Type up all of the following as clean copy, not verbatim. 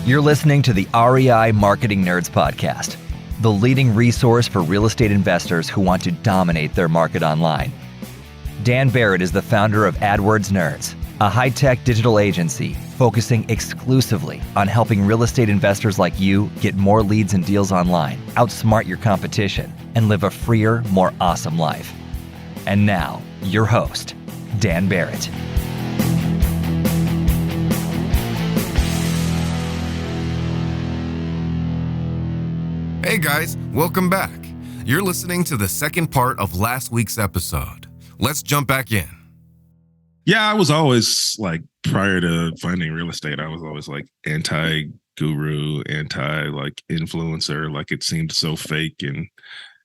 You're listening to the REI Marketing Nerds Podcast, the leading resource for real estate investors who want to dominate their market online. Dan Barrett is the founder of AdWords Nerds, a high-tech digital agency focusing exclusively on helping real estate investors like you get more leads and deals online, outsmart your competition, and live a freer, more awesome life. And now, your host, Dan Barrett. Hey guys, welcome back. You're listening to the second part of last week's episode. Let's jump back in. Yeah, I was always like, prior to finding real estate, I was always like anti-guru, anti-like influencer. Like it seemed so fake and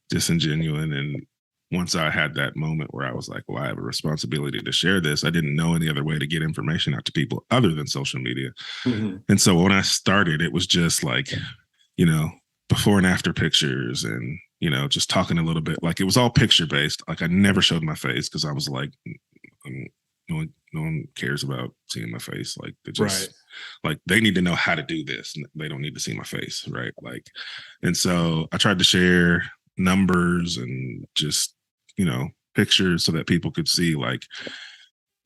disingenuous. And once I had that moment where I was like, well, I have a responsibility to share this. I didn't know any other way to get information out to people other than social media. Mm-hmm. And so when I started, it was just like, before and after pictures and, just talking a little bit, like it was all picture based. Like I never showed my face because I was like, no one cares about seeing my face. Like they just like they need to know how to do this. They don't need to see my face. Right. Like, and so I tried to share numbers and just, pictures so that people could see like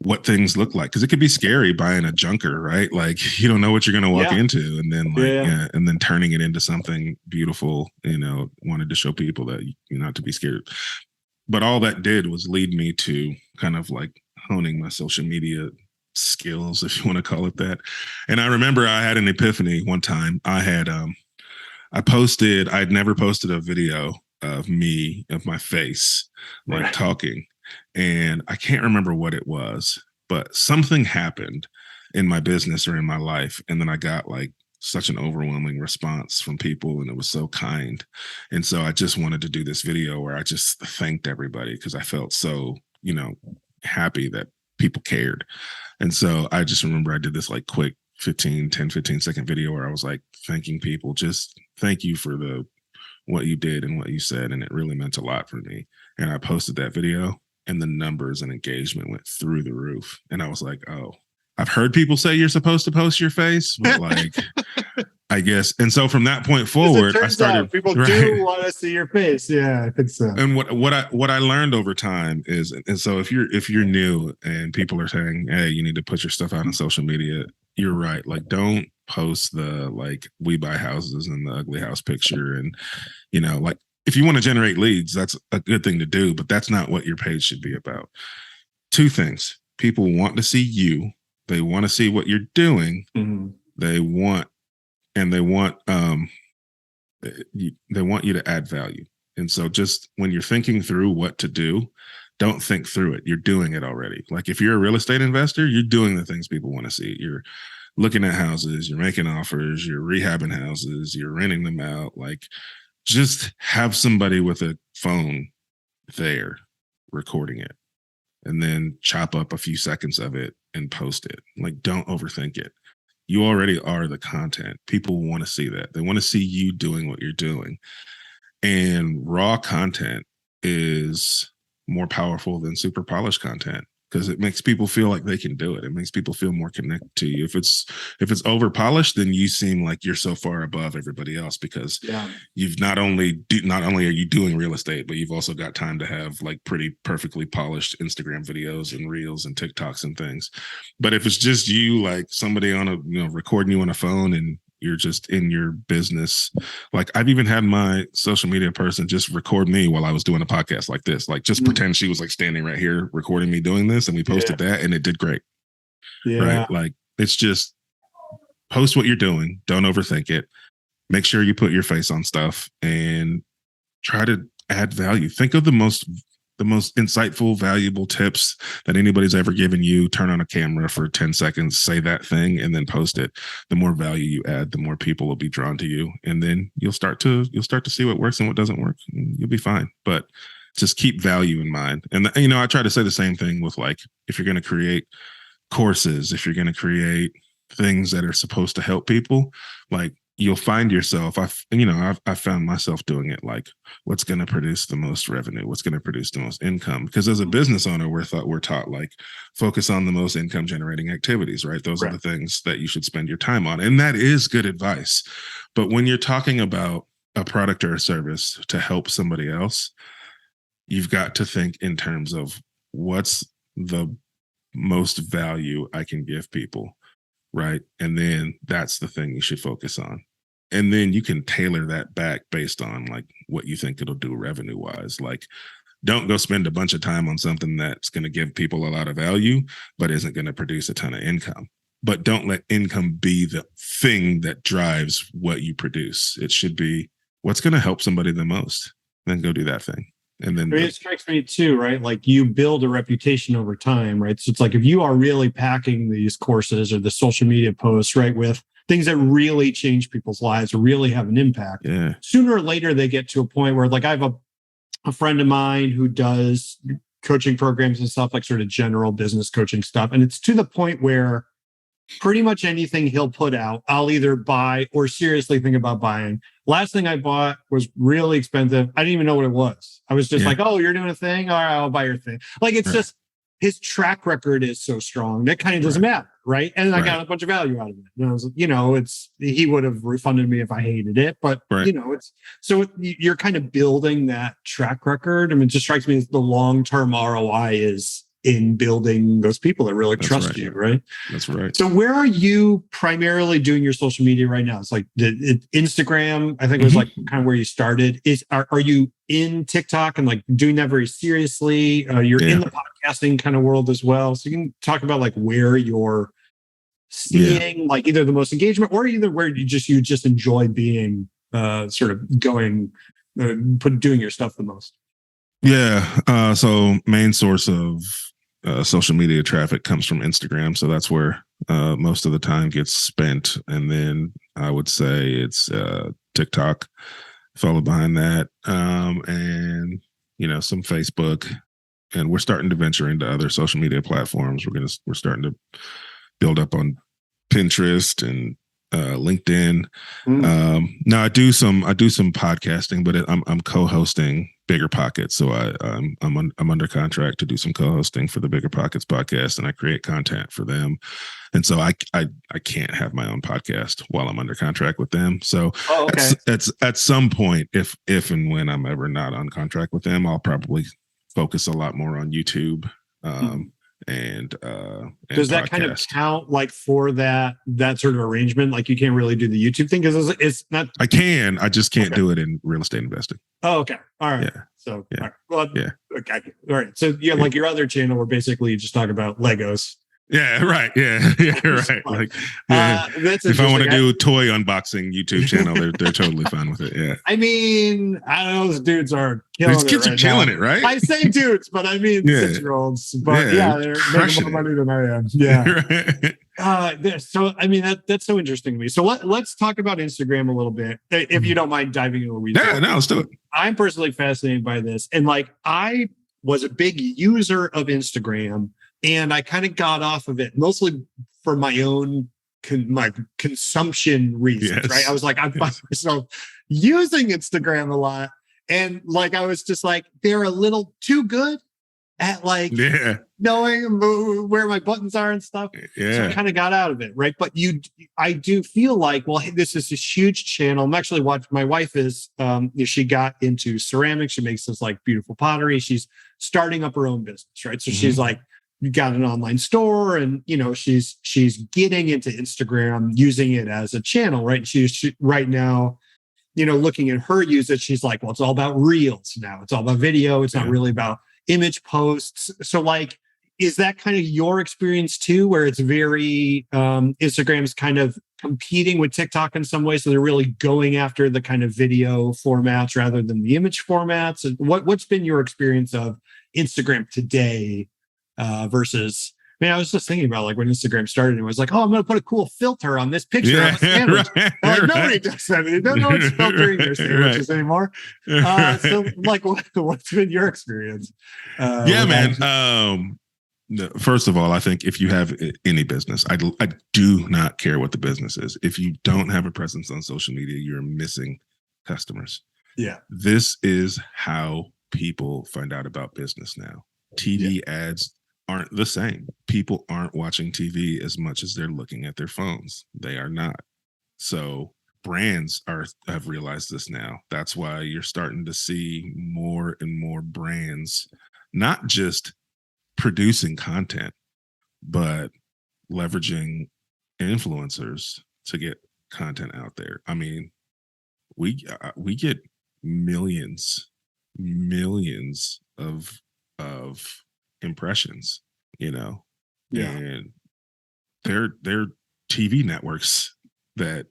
what things look like. Cause it could be scary buying a junker, right? Like you don't know what you're going to walk into and then and then turning it into something beautiful, wanted to show people that you're not to be scared. But all that did was lead me to kind of like honing my social media skills, if you want to call it that. And I remember I had an epiphany one time. I'd never posted a video of my face, like talking. And I can't remember what it was, but something happened in my business or in my life. And then I got like such an overwhelming response from people and it was so kind. And so I just wanted to do this video where I just thanked everybody because I felt so, happy that people cared. And so I just remember I did this like quick 15 second video where I was like thanking people, just thank you for what you did and what you said. And it really meant a lot for me. And I posted that video and the numbers and engagement went through the roof. And I was like, oh, I've heard people say you're supposed to post your face, but like, I guess. And so from that point forward, I started. People do want to see your face. Yeah, I think so. And what I learned over time is, and so if you're new and people are saying, hey, you need to put your stuff out on social media, you're right. Like, don't post the like we buy houses and the ugly house picture, and like if you want to generate leads, that's a good thing to do, but that's not what your page should be about. Two things: people want to see you. They want to see what you're doing. Mm-hmm. They want you to add value. And so just when you're thinking through what to do, don't think through it. You're doing it already. Like if you're a real estate investor, you're doing the things people want to see. You're looking at houses, you're making offers, you're rehabbing houses, you're renting them out. Like just have somebody with a phone there recording it and then chop up a few seconds of it and post it. Like don't overthink it. You already are the content. People want to see that. They want to see you doing what you're doing. And raw content is more powerful than super polished content because it makes people feel like they can do it. It makes people feel more connected to you. If it's over polished, then you seem like you're so far above everybody else because you've not only are you doing real estate, but you've also got time to have like pretty perfectly polished Instagram videos and reels and TikToks and things. But if it's just you, like somebody on a recording you on a phone and you're just in your business. Like I've even had my social media person just record me while I was doing a podcast like this, like just pretend she was like standing right here recording me doing this. And we posted that and it did great. Right. Like it's just post what you're doing. Don't overthink it. Make sure you put your face on stuff and try to add value. Think of the most insightful, valuable tips that anybody's ever given you. Turn on a camera for 10 seconds, say that thing, and then post it. The more value you add, the more people will be drawn to you. And then you'll start to see what works and what doesn't work. And you'll be fine. But just keep value in mind. And, I try to say the same thing with like, if you're going to create courses, if you're going to create things that are supposed to help people, like you'll find yourself, I found myself doing it like, what's going to produce the most revenue? What's going to produce the most income? Because as a business owner, we're taught like, focus on the most income generating activities, right? Those are the things that you should spend your time on. And that is good advice. But when you're talking about a product or a service to help somebody else, you've got to think in terms of what's the most value I can give people, right? And then that's the thing you should focus on. And then you can tailor that back based on like what you think it'll do revenue wise. Like, don't go spend a bunch of time on something that's going to give people a lot of value, but isn't going to produce a ton of income. But don't let income be the thing that drives what you produce. It should be what's going to help somebody the most. Then go do that thing. And then it strikes me too, right? Like you build a reputation over time, right? So it's like if you are really packing these courses or the social media posts, right, with things that really change people's lives or really have an impact, sooner or later they get to a point where, like, I have a friend of mine who does coaching programs and stuff, like sort of general business coaching stuff. And it's to the point where pretty much anything he'll put out, I'll either buy or seriously think about buying. Last thing I bought was really expensive. I didn't even know what it was. I was just like, oh, you're doing a thing? All right, I'll buy your thing. Like, it's just, his track record is so strong that kind of doesn't matter, right? And I got a bunch of value out of it. And I was, he would have refunded me if I hated it, but you're kind of building that track record. I mean, it just strikes me as the long-term ROI is in building those people that really trust you, right? That's right. So where are you primarily doing your social media right now? It's like Instagram, I think was like kind of where you started. Are you in TikTok and like doing that very seriously? You're in the podcasting kind of world as well. So you can talk about like where you're seeing like either the most engagement or either where you just enjoy being sort of going, doing your stuff the most. Yeah. So main source of social media traffic comes from Instagram. So that's where most of the time gets spent. And then I would say it's TikTok followed behind that. And, some Facebook. And we're starting to venture into other social media platforms. We're starting to build up on Pinterest and LinkedIn. Now I do some podcasting, but I'm co-hosting Bigger Pockets. So I'm under contract to do some co-hosting for the Bigger Pockets podcast, and I create content for them. And so I can't have my own podcast while I'm under contract with them. So at some point, if and when I'm ever not on contract with them, I'll probably focus a lot more on YouTube. And does that kind of count like for that sort of arrangement? Like you can't really do the YouTube thing because it's not. I just can't do it in real estate investing. Oh, okay. All right. Yeah. So, all right. Well, okay. All right. So like your other channel where basically you just talk about Legos. Yeah, right. Yeah, right. Like, if I want to do toy unboxing YouTube channel, they're totally fine with it. Yeah. I mean, I don't know. Those dudes are killing These kids are killing it, right? I say dudes, but I mean 6-year-olds. But they're making more money than I am. Yeah. So I mean that's so interesting to me. So let's talk about Instagram a little bit, if you don't mind diving into what we do. Yeah, no, let's do it. I'm personally fascinated by this, and like I was a big user of Instagram. And I kind of got off of it mostly for my own consumption reasons, right? I was like, I find myself using Instagram a lot. And like, I was just like, they're a little too good at like knowing where my buttons are and stuff. Yeah. So I kind of got out of it, right? But I do feel like, well, hey, this is this huge channel. I'm actually watching, my wife is, she got into ceramics. She makes this like beautiful pottery. She's starting up her own business, right? So she's like, you got an online store and, she's getting into Instagram, using it as a channel, right? She right now, looking at her usage, she's like, well, it's all about reels now. It's all about video. It's not really about image posts. So like, is that kind of your experience too, where it's very, Instagram's kind of competing with TikTok in some ways? So they're really going after the kind of video formats rather than the image formats. And what's been your experience of Instagram today? Versus, I was just thinking about like when Instagram started, it was like, oh, I'm going to put a cool filter on this picture of a sandwich. Nobody does that. They don't know what's filtering their sandwiches anymore. So like, what's been your experience? Man. No, first of all, I think if you have any business, I do not care what the business is. If you don't have a presence on social media, you're missing customers. Yeah. This is how people find out about business now. TV ads aren't the same. People aren't watching TV as much as they're looking at their phones. They are not. So brands have realized this now. That's why you're starting to see more and more brands, not just producing content, but leveraging influencers to get content out there. I mean, we get millions of impressions, and they're TV networks that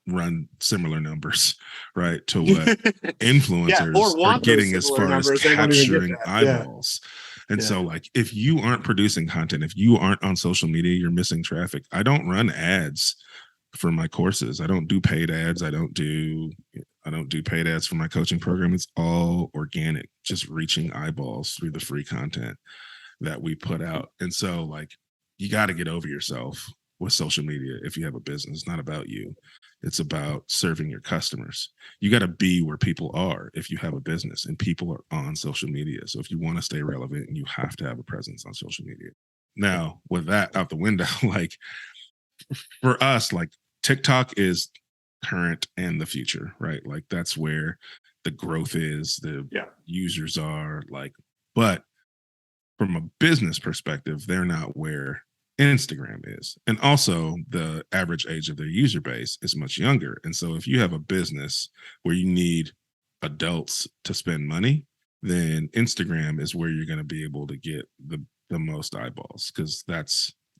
run similar numbers, right, to what influencers are getting as far as capturing eyeballs. And so, like, if you aren't producing content, if you aren't on social media, you're missing traffic. I don't run ads for my courses. I don't do paid ads. I don't do paid ads for my coaching program. It's all organic, just reaching eyeballs through the free content that we put out. And so, like, you got to get over yourself with social media. If you have a business, it's not about you. It's about serving your customers. You got to be where people are if you have a business, and people are on social media. So if you want to stay relevant, you have to have a presence on social media. Now, with that out the window, like, for us, like, TikTok is current and the future, right? Like, that's where the growth is, the users are, like, but from a business perspective, they're not where Instagram is. And also, the average age of their user base is much younger. And so if you have a business where you need adults to spend money, then Instagram is where you're going to be able to get the most eyeballs, because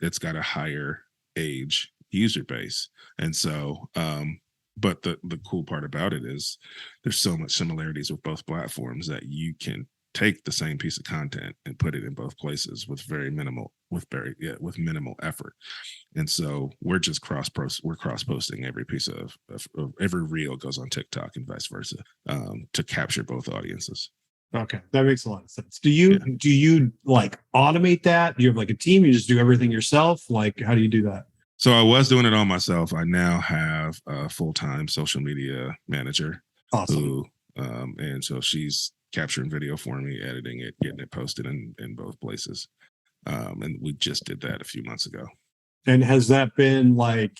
it's got a higher age user base. And so but the cool part about it is there's so much similarities with both platforms that you can take the same piece of content and put it in both places with minimal effort. And so we're just cross posting every piece of every reel goes on TikTok and vice versa, to capture both audiences. Okay, that makes a lot of sense. Do you like automate that? Do you have like a team? You just do everything yourself? Like, how do you do that? So I was doing it all myself. I now have a full-time social media manager. Awesome. And so she's capturing video for me, editing it, getting it posted in both places. And we just did that a few months ago. And has that been like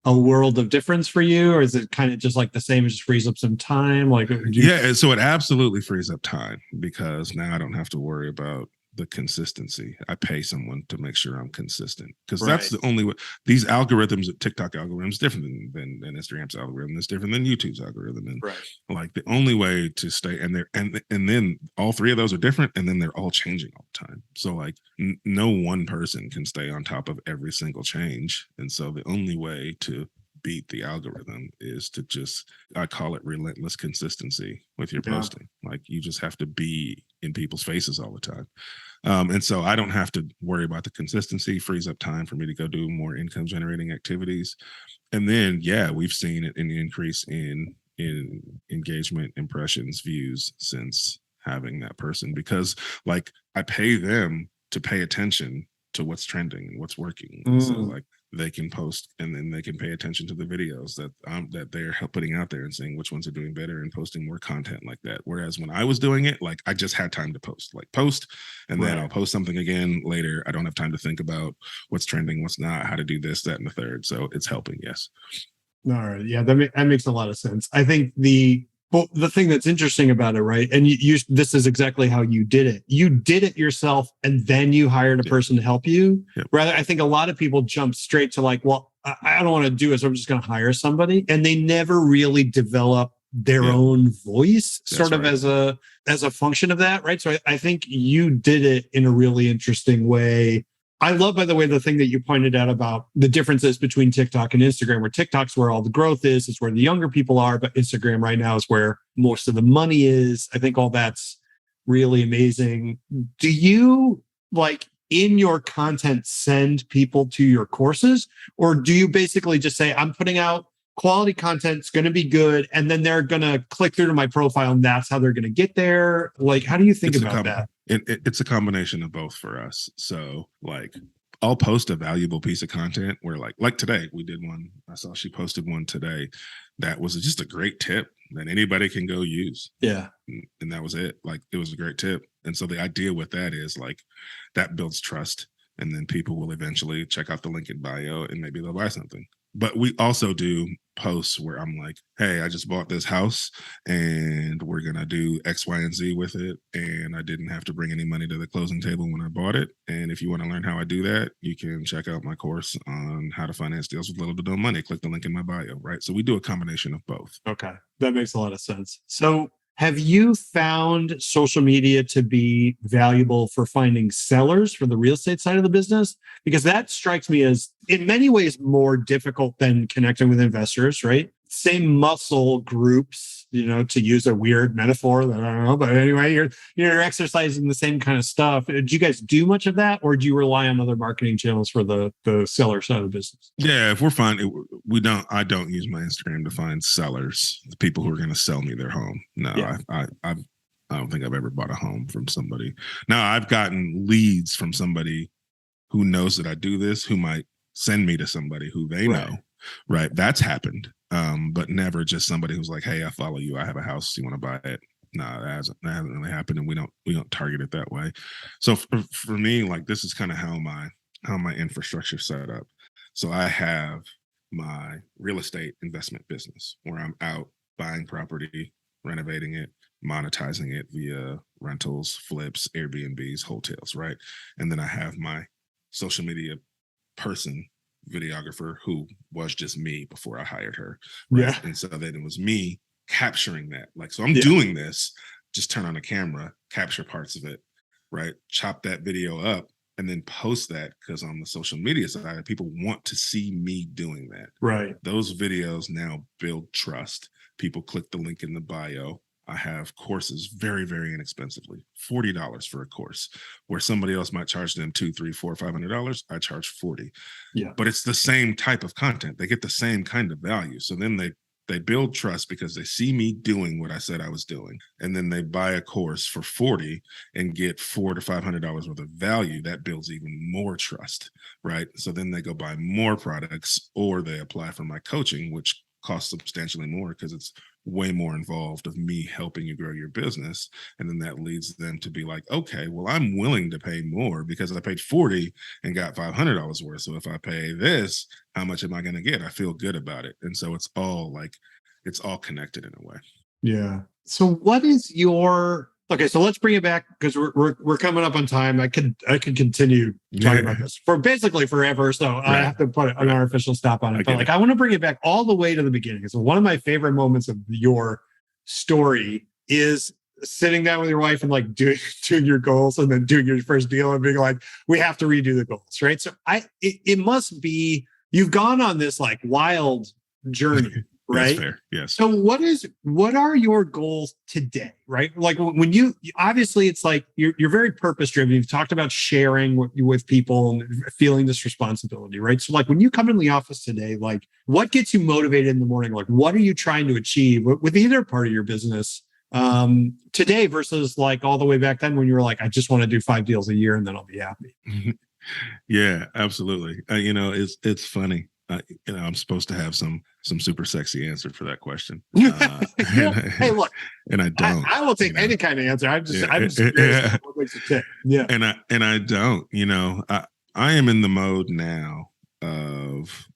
a world of difference for you, or is it kind of just like the same, it just frees up some time? Like, so it absolutely frees up time, because now I don't have to worry about the consistency. I pay someone to make sure I'm consistent, because that's the only way. These algorithms, TikTok algorithms, different than Instagram's algorithm. It's different than YouTube's algorithm. And like, the only way to stay, and then all three of those are different, and then they're all changing all the time. So like, no one person can stay on top of every single change. And so the only way to beat the algorithm is to just, I call it relentless consistency with your posting. Like, you just have to be in people's faces all the time. And so I don't have to worry about the consistency. Frees up time for me to go do more income generating activities. And then, we've seen an increase in engagement, impressions, views since having that person, because like, I pay them to pay attention to what's trending and what's working. So like, they can post, and then they can pay attention to the videos that they're putting out there and seeing which ones are doing better and posting more content like that. Whereas when I was doing it, like, I just had time to post, and then I'll post something again later. I don't have time to think about what's trending, what's not, how to do this, that, and the third. So it's helping. Yes. All right. Yeah, that makes a lot of sense. I think the thing that's interesting about it, right? And you this is exactly how you did it. You did it yourself, and then you hired a person to help you. Rather, I think a lot of people jump straight to like, well, I don't want to do it, so I'm just going to hire somebody, and they never really develop their own voice, sort of as a function of that, right? So I think you did it in a really interesting way. I love, by the way, the thing that you pointed out about the differences between TikTok and Instagram, where TikTok's where all the growth is, it's where the younger people are, but Instagram right now is where most of the money is. I think all that's really amazing. Do you, like, in your content, send people to your courses, or do you basically just say, I'm putting out quality content, it's going to be good, and then they're going to click through to my profile, and that's how they're going to get there? Like, how do you think about that? It's a combination of both for us. So like I'll post a valuable piece of content where like today we did one. I saw she posted one today that was just a great tip that anybody can go use. Yeah. And that was it. Like it was a great tip. And so the idea with that is like that builds trust. And then people will eventually check out the link in bio and maybe they'll buy something. But we also do posts where I'm like, hey, I just bought this house and we're going to do X, Y, and Z with it. And I didn't have to bring any money to the closing table when I bought it. And if you want to learn how I do that, you can check out my course on how to finance deals with little to no money. Click the link in my bio, right? So we do a combination of both. Okay. That makes a lot of sense. So have you found social media to be valuable for finding sellers for the real estate side of the business? Because that strikes me as in many ways more difficult than connecting with investors, right? Same muscle groups, to use a weird metaphor that I don't know, but anyway, you're exercising the same kind of stuff. Do you guys do much of that, or do you rely on other marketing channels for the seller side of the business? Yeah, if we're I don't use my Instagram to find sellers, the people who are going to sell me their home. No, yeah. I don't think I've ever bought a home from somebody. Now I've gotten leads from somebody who knows that I do this, who might send me to somebody who they know. Right. That's happened. But never just somebody who's like, hey, I follow you. I have a house. You want to buy it? No, that hasn't really happened. And we don't target it that way. So for me, like this is kind of how my infrastructure set up. So I have my real estate investment business where I'm out buying property, renovating it, monetizing it via rentals, flips, Airbnbs, hotels, right? And then I have my social media person, videographer, who was just me before I hired her. Right? Yeah. And so then it was me capturing that. Like, so I'm doing this, just turn on a camera, capture parts of it, right? Chop that video up and then post that, because on the social media side, people want to see me doing that. Right. Those videos now build trust. People click the link in the bio. I have courses very, very inexpensively, $40 for a course, where somebody else might charge them $200, $300, $400, $500. I charge $40. Yeah. But it's the same type of content. They get the same kind of value. So then they build trust because they see me doing what I said I was doing. And then they buy a course for $40 and get $400 to $500 worth of value. That builds even more trust, right? So then they go buy more products, or they apply for my coaching, which costs substantially more because it's way more involved of me helping you grow your business. And then that leads them to be like, okay, well, I'm willing to pay more because I paid $40 and got $500 worth. So if I pay this, how much am I going to get? I feel good about it. And so it's all connected in a way. Yeah. So what is your, okay, so let's bring it back because we're coming up on time. I could continue talking about this for basically forever. So I have to put an artificial stop on it. But I want to bring it back all the way to the beginning. So one of my favorite moments of your story is sitting down with your wife and like doing your goals and then doing your first deal and being like, we have to redo the goals, right? So it must be, you've gone on this like wild journey. Right. That's fair. Yes. So what are your goals today? Right. Like when you, obviously it's like you're very purpose driven. You've talked about sharing with people and feeling this responsibility. Right. So like when you come in the office today, like what gets you motivated in the morning? Like what are you trying to achieve with either part of your business today versus like all the way back then when you were like, I just want to do 5 deals a year and then I'll be happy. Yeah, absolutely. It's funny. I'm supposed to have some super sexy answer for that question. Hey, look, and I don't. I will take any kind of answer. I'm just curious what makes it tick. Yeah, and I don't. I am in the mode now of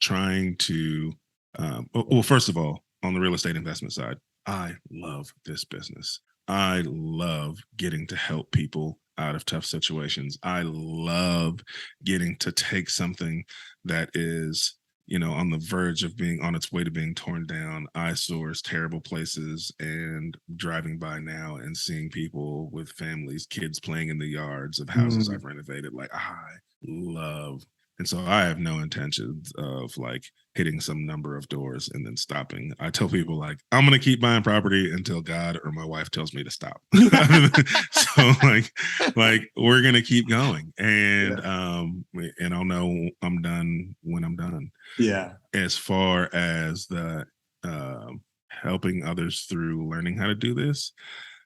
trying to. Well, first of all, on the real estate investment side, I love this business. I love getting to help people out of tough situations. I love getting to take something that is, on the verge of being on its way to being torn down, eyesores, terrible places, and driving by now and seeing people with families, kids playing in the yards of houses I've renovated. Like I love. And so I have no intentions of like hitting some number of doors and then stopping. I tell people like, I'm going to keep buying property until God or my wife tells me to stop. So like we're going to keep going. And, and I'll know I'm done when I'm done. Yeah. As far as the helping others through learning how to do this,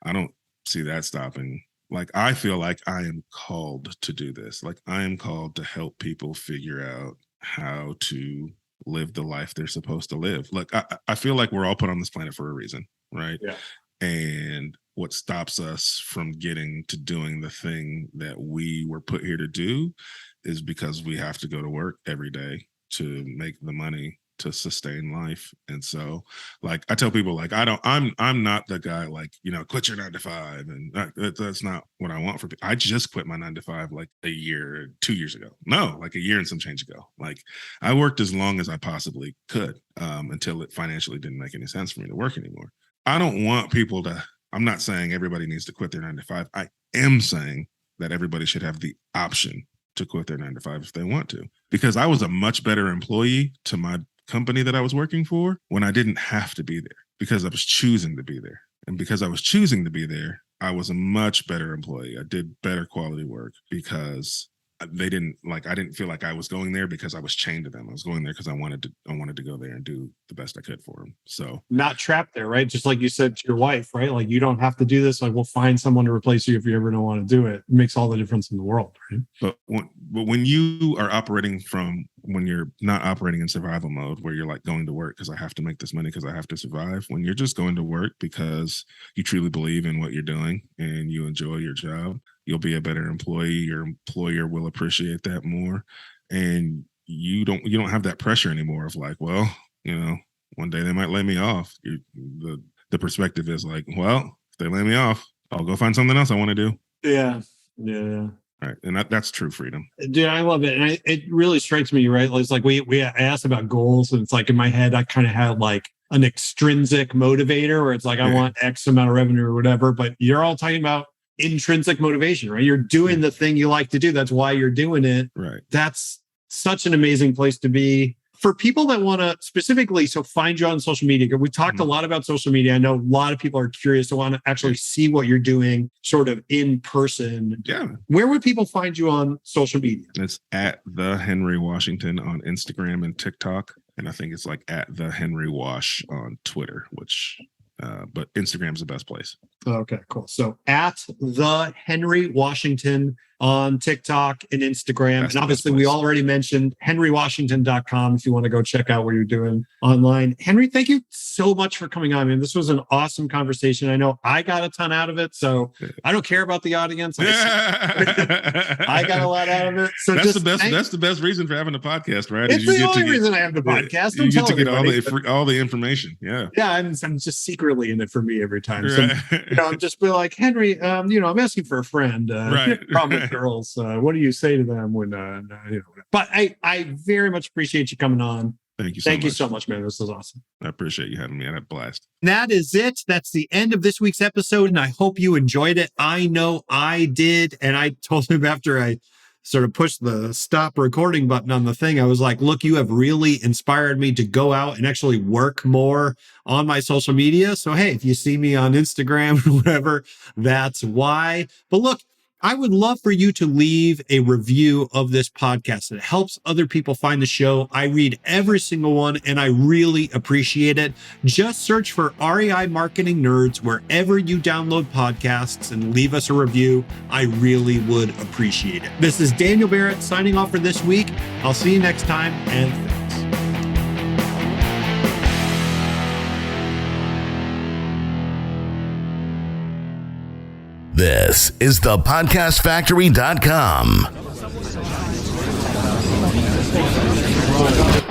I don't see that stopping. Like, I feel like I am called to do this. Like, I am called to help people figure out how to live the life they're supposed to live. Like, I feel like we're all put on this planet for a reason, right? Yeah. And what stops us from getting to doing the thing that we were put here to do is because we have to go to work every day to make the money to sustain life. And so, like, I tell people, like, I'm not the guy, like, you know, quit your 9 to 5. And that's not what I want for people. I just quit my 9 to 5 like 2 years ago. No, like a year and some change ago. Like, I worked as long as I possibly could until it financially didn't make any sense for me to work anymore. I don't want people to, I'm not saying everybody needs to quit their 9 to 5. I am saying that everybody should have the option to quit their 9 to 5 if they want to, because I was a much better employee to my company that I was working for when I didn't have to be there, because I was choosing to be there. And because I was choosing to be there, I was a much better employee. I did better quality work because I didn't feel like I was going there because I was chained to them. I was going there because I wanted to go there and do the best I could for them. So, not trapped there, right? Just like you said to your wife, right? Like, you don't have to do this. Like, we'll find someone to replace you if you ever don't want to do it. It makes all the difference in the world, right? But when you are when you're not operating in survival mode, where you're like going to work because I have to make this money because I have to survive, when you're just going to work because you truly believe in what you're doing and you enjoy your job, you'll be a better employee. Your employer will appreciate that more. And you don't have that pressure anymore of like, well, you know, one day they might lay me off. The perspective is like, well, if they lay me off, I'll go find something else I want to do. Yeah. Yeah. Right. And that's true freedom. Dude, I love it. And it really strikes me, right? It's like we asked about goals, and it's like in my head, I kind of had like an extrinsic motivator where it's like, I want X amount of revenue or whatever, but you're all talking about intrinsic motivation, right? You're doing the thing you like to do. That's why you're doing it. Right. That's such an amazing place to be. For people that want to specifically, so find you on social media. We talked a lot about social media. I know a lot of people are curious to want to actually see what you're doing sort of in person. Yeah. Where would people find you on social media? It's at The Henry Washington on Instagram and TikTok. And I think it's like at The Henry Wash on Twitter, but Instagram's the best place. Okay, cool. So at The Henry Washington on TikTok and Instagram. That's and obviously we already mentioned henrywashington.com if you want to go check out what you're doing online. Henry, thank you so much for coming on, man. This was an awesome conversation. I know I got a ton out of it, so I don't care about the audience. I got a lot out of it. So that's the best reason for having a podcast, right? It's the only reason I have the podcast. You get to get all the information. Yeah. Yeah, I'm just secretly in it for me every time. So, I'm just be like, Henry, I'm asking for a friend. Right. Problem with girls. What do you say to them when? But I very much appreciate you coming on. Thank you so much, man. This was awesome. I appreciate you having me. I had a blast. That is it. That's the end of this week's episode, and I hope you enjoyed it. I know I did, and I told him after I sort of pushed the stop recording button on the thing, I was like, look, you have really inspired me to go out and actually work more on my social media. So, hey, if you see me on Instagram or whatever, that's why. But look, I would love for you to leave a review of this podcast. It helps other people find the show. I read every single one, and I really appreciate it. Just search for REI Marketing Nerds wherever you download podcasts and leave us a review. I really would appreciate it. This is Daniel Barrett signing off for this week. I'll see you next time, and thanks. This is the podcastfactory.com.